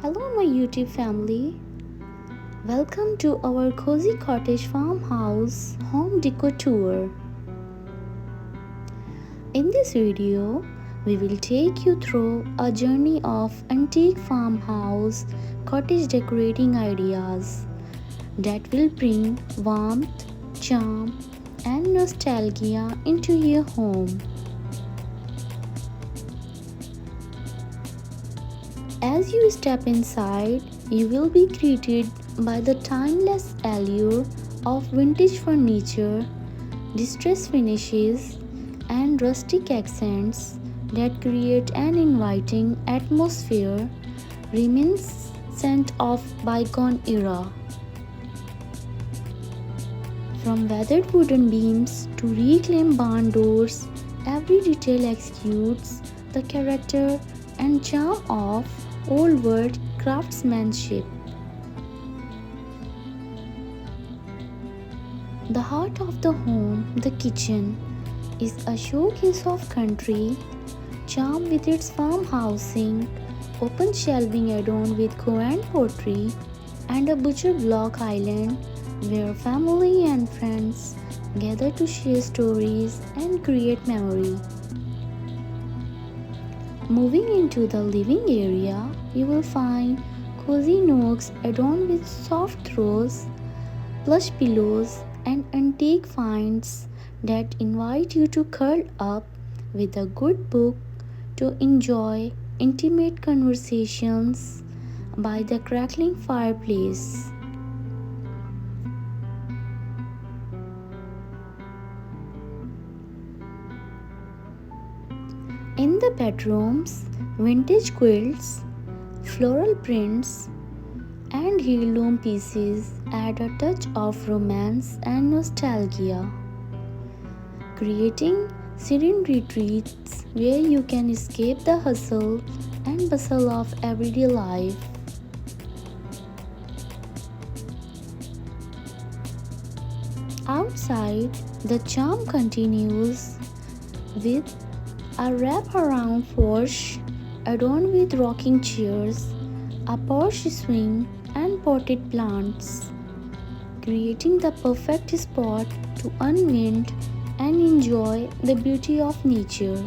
Hello my YouTube family. Welcome to our cozy cottage farmhouse home decor tour. In this video, we will take you through a journey of antique farmhouse cottage decorating ideas that will bring warmth, charm and nostalgia into your home. As you step inside, you will be greeted by the timeless allure of vintage furniture, distressed finishes, and rustic accents that create an inviting atmosphere reminiscent of bygone era. From weathered wooden beams to reclaimed barn doors, every detail exudes the character and charm of old world craftsmanship. The heart of the home, the kitchen, is a showcase of country charm with its farmhouse sink, open shelving adorned with quaint pottery, and a butcher block island where family and friends gather to share stories and create memory. Moving into the living area, you will find cozy nooks adorned with soft throws, plush pillows, and antique finds that invite you to curl up with a good book to enjoy intimate conversations by the crackling fireplace. In the bedrooms, vintage quilts, floral prints, and heirloom pieces add a touch of romance and nostalgia, creating serene retreats where you can escape the hustle and bustle of everyday life. Outside, the charm continues with a wrap-around porch adorned with rocking chairs, a porch swing, and potted plants, creating the perfect spot to unwind and enjoy the beauty of nature.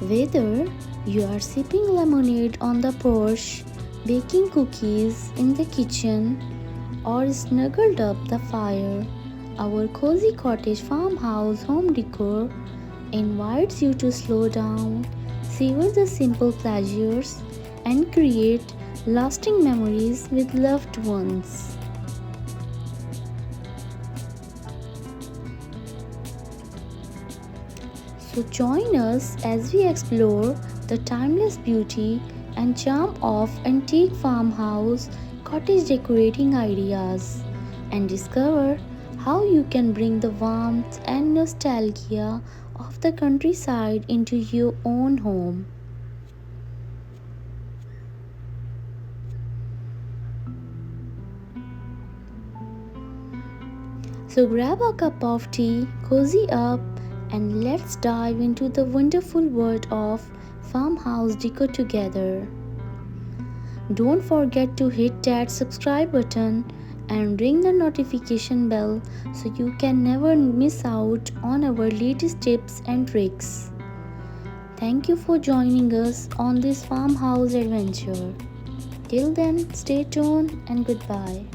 Whether you are sipping lemonade on the porch, baking cookies in the kitchen, or snuggled up the fire, our cozy cottage farmhouse home decor invites you to slow down, savor the simple pleasures, and create lasting memories with loved ones. So join us as we explore the timeless beauty and charm of antique farmhouse cottage decorating ideas and discover how you can bring the warmth and nostalgia of the countryside into your own home. So grab a cup of tea, cozy up, and let's dive into the wonderful world of farmhouse decor together. Don't forget to hit that subscribe button and ring the notification bell so you can never miss out on our latest tips and tricks. Thank you for joining us on this farmhouse adventure. Till then, stay tuned and goodbye.